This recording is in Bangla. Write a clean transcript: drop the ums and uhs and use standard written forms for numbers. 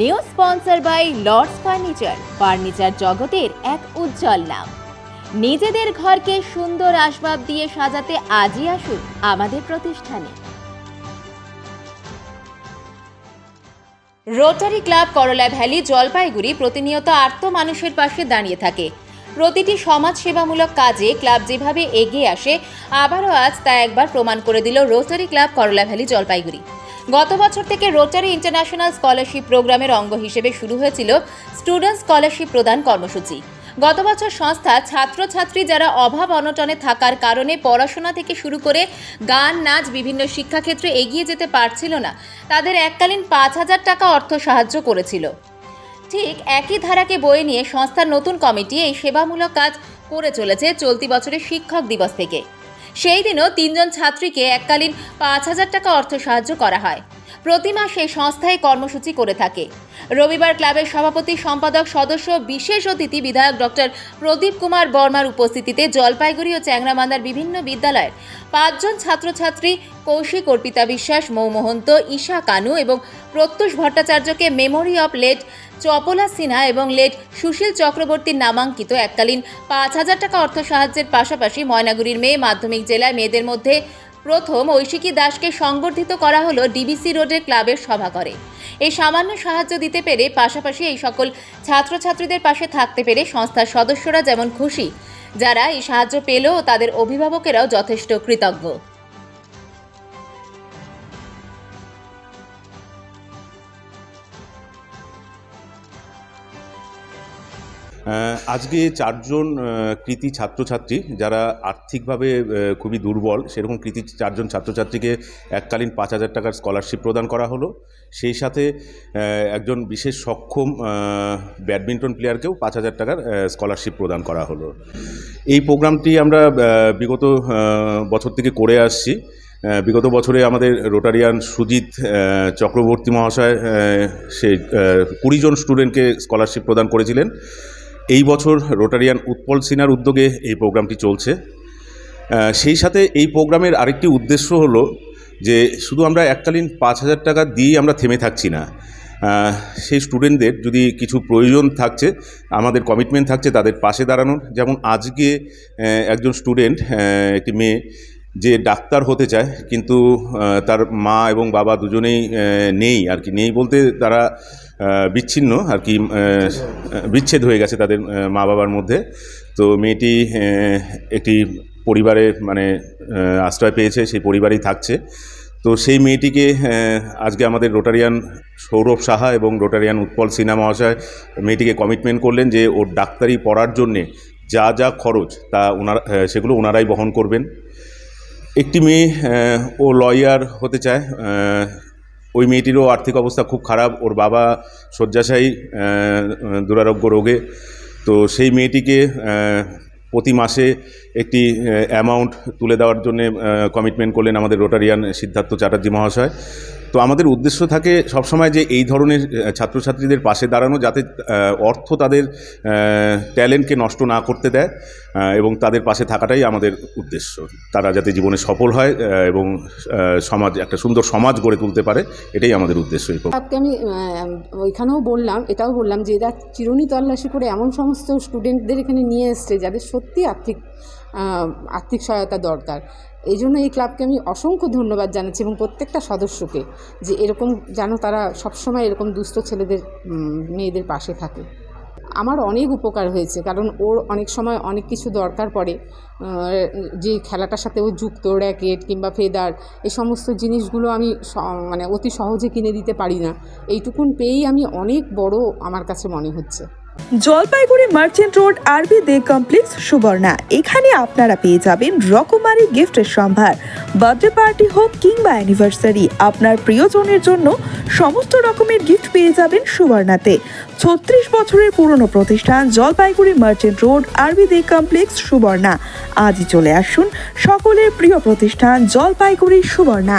New sponsor by Lords furniture জগতের এক উজ্জ্বল নাম। নিজেদের ঘরকে সুন্দর আসবাব দিয়ে সাজাতে আজই আসুন আমাদের প্রতিষ্ঠানে। রোটারি ক্লাব করলা ভ্যালি জলপাইগুড়ি প্রতিনিয়ত আর্ত মানুষের পাশে দাঁড়িয়ে থাকে। প্রতিটি সমাজ সেবামূলক কাজে ক্লাব যেভাবে এগিয়ে আসে, আবারও আজ তা একবার প্রমাণ করে দিল রোটারি ক্লাব করলা ভ্যালি জলপাইগুড়ি। গত বছর থেকে রোটারি ইন্টারন্যাশনাল স্কলারশিপ প্রোগ্রামের অঙ্গ হিসেবে শুরু হয়েছিল স্টুডেন্ট স্কলারশিপ প্রদান কর্মসূচি। গত বছর সংস্থা ছাত্রছাত্রী যারা অভাব অনটনে থাকার কারণে পড়াশোনা থেকে শুরু করে গান, নাচ, বিভিন্ন শিক্ষাক্ষেত্রে এগিয়ে যেতে পারছিল না, তাদের এককালীন 5,000 টাকা অর্থ সাহায্য করেছিল। ঠিক একই ধারাকে বয়ে নিয়ে সংস্থার নতুন কমিটি এই সেবামূলক কাজ করে চলেছে চলতি বছরের শিক্ষক দিবস থেকে। সেই দিনও 3 জন ছাত্রীকে এককালীন 5,000 টাকা অর্থ সাহায্য করা হয়। প্রতি মাসে সংস্থা এই কর্মসূচি করে থাকে। রবিবার ক্লাবের সভাপতি, সম্পাদক, সদস্য, বিশেষ অতিথি বিধায়ক ডক্টর প্রদীপ কুমার বর্মার উপস্থিতিতে জলপাইগুড়ি ও চ্যাংরামান্দার বিভিন্ন বিদ্যালয়ের 5 জন ছাত্রছাত্রী কৌশিক, অর্পিতা বিশ্বাস, মৌ মহন্ত, ঈশা কানু এবং প্রত্যুষ ভট্টাচার্যকে মেমোরি অফ লেট চপলা সিনহা এবং লেট সুশীল চক্রবর্তীর নামাঙ্কিত এককালীন 5,000 টাকা অর্থ সাহায্যের পাশাপাশি ময়নাগুড়ির মেয়ে মাধ্যমিক জেলায় মেয়েদের মধ্যে প্রথম ঐশিকী দাসকে সংবর্ধিত করা হলো ডিবিসি রোডের ক্লাবের সভাঘরে। এই সামান্য সাহায্য দিতে পেরে, পাশাপাশি এই সকল ছাত্রছাত্রীদের পাশে থাকতে পেরে সংস্থার সদস্যরা যেমন খুশি, যারা এই সাহায্য পেল ও তাদের অভিভাবকেরাও যথেষ্ট কৃতজ্ঞ। আজকে 4 জন কৃতি ছাত্রছাত্রী যারা আর্থিকভাবে খুবই দুর্বল, সেরকম কৃতি 4 জন ছাত্রছাত্রীকে এককালীন 5,000 টাকার স্কলারশিপ প্রদান করা হলো। সেই সাথে একজন বিশেষ সক্ষম ব্যাডমিন্টন প্লেয়ারকেও 5,000 টাকার স্কলারশিপ প্রদান করা হলো। এই প্রোগ্রামটি আমরা বিগত বছর থেকে করে আসছি। বিগত বছরে আমাদের রোটারিয়ান সুজিত চক্রবর্তী মহাশয় সে 20 জন স্টুডেন্টকে স্কলারশিপ প্রদান করেছিলেন। এই বছর রোটারিয়ান উৎপল সিনহার উদ্যোগে এই প্রোগ্রামটি চলছে। সেই সাথে এই প্রোগ্রামের আরেকটি উদ্দেশ্য হলো যে শুধু আমরা এককালীন 5,000 টাকা দিয়েই আমরা থেমে থাকছি না। সেই স্টুডেন্টদের যদি কিছু প্রয়োজন থাকছে, আমাদের কমিটমেন্ট থাকছে তাদের পাশে দাঁড়ানোর। যেমন আজকে একজন স্টুডেন্ট, একটি মেয়ে, যে ডাক্তার হতে চায়, কিন্তু তার মা এবং বাবা দুজনেই নেই আর কি। নেই বলতে তারা বিচ্ছিন্ন আর কি, বিচ্ছেদ হয়ে গেছে তাদের মা বাবার মধ্যে। তো মেয়েটি একটি পরিবারে আশ্রয় পেয়েছে, সেই পরিবারেই থাকছে। তো সেই মেয়েটিকে আজকে আমাদের রোটারিয়ান সৌরভ সাহা এবং রোটারিয়ান উৎপল সিনহা মহাশয় মেয়েটিকে কমিটমেন্ট করলেন যে ওর ডাক্তারি পড়ার জন্যে যা যা খরচ তা সেগুলো ওনারাই বহন করবেন। একটি মেয়ে ও লয়ার হতে চায়। ওই মেয়েটিরও আর্থিক অবস্থা খুব খারাপ, ওর বাবা শয্যাশায়ী দুরারোগ্য রোগে। তো সেই মেয়েটিকে প্রতি মাসে একটি অ্যামাউন্ট তুলে দেওয়ার জন্য কমিটমেন্ট করলেন আমাদের রোটারিয়ান সিদ্ধার্থ চ্যাটার্জি মহাশয়। তো আমাদের উদ্দেশ্য থাকে সবসময় যে এই ধরনের ছাত্রছাত্রীদের পাশে দাঁড়ানো, যাতে অর্থ তাদের ট্যালেন্টকে নষ্ট না করতে দেয়, এবং তাদের পাশে থাকাটাই আমাদের উদ্দেশ্য। তারা যাতে জীবনে সফল হয় এবং একটা সুন্দর সমাজ গড়ে তুলতে পারে, এটাই আমাদের উদ্দেশ্য। আমি ওইখানেও বললাম, এটাও বললাম যে এরা চিরুনি তল্লাশি করে এমন সমস্ত স্টুডেন্টদের এখানে নিয়ে এসছে যাদের সত্যি আর্থিক সহায়তা দরকার। এই জন্য এই ক্লাবকে আমি অসংখ্য ধন্যবাদ জানাচ্ছি এবং প্রত্যেকটা সদস্যকে, যে এরকম যেন তারা সবসময় এরকম দুস্থ ছেলেদের, মেয়েদের পাশে থাকে। আমার অনেক উপকার হয়েছে, কারণ ওর অনেক সময় অনেক কিছু দরকার পড়ে, যে খেলাটার সাথে ও যুক্ত, র্যাকেট কিংবা ফেদার, এই সমস্ত জিনিসগুলো আমি অতি সহজে কিনে দিতে পারি না। এইটুকুন পেয়েই আমি অনেক বড় আমার কাছে মনে হচ্ছে। জলপাইগুড়ি মার্চেন্ট রোড আরবি দে কমপ্লেক্স সুবর্ণা। এখানে আপনারা পেয়ে যাবেন রকমারি গিফটের সম্ভার। বার্থডে পার্টি হোক কিংবা অ্যানিভার্সারি, আপনার প্রিয়জনের জন্য সমস্ত রকমের গিফট পেয়ে যাবেন সুবর্ণাতে। 36 বছরের পুরনো প্রতিষ্ঠান জলপাইগুড়ি মার্চেন্ট রোড আরবি দে কমপ্লেক্স সুবর্ণা। আজই চলে আসুন সকলের প্রিয় প্রতিষ্ঠান জলপাইগুড়ি সুবর্ণা।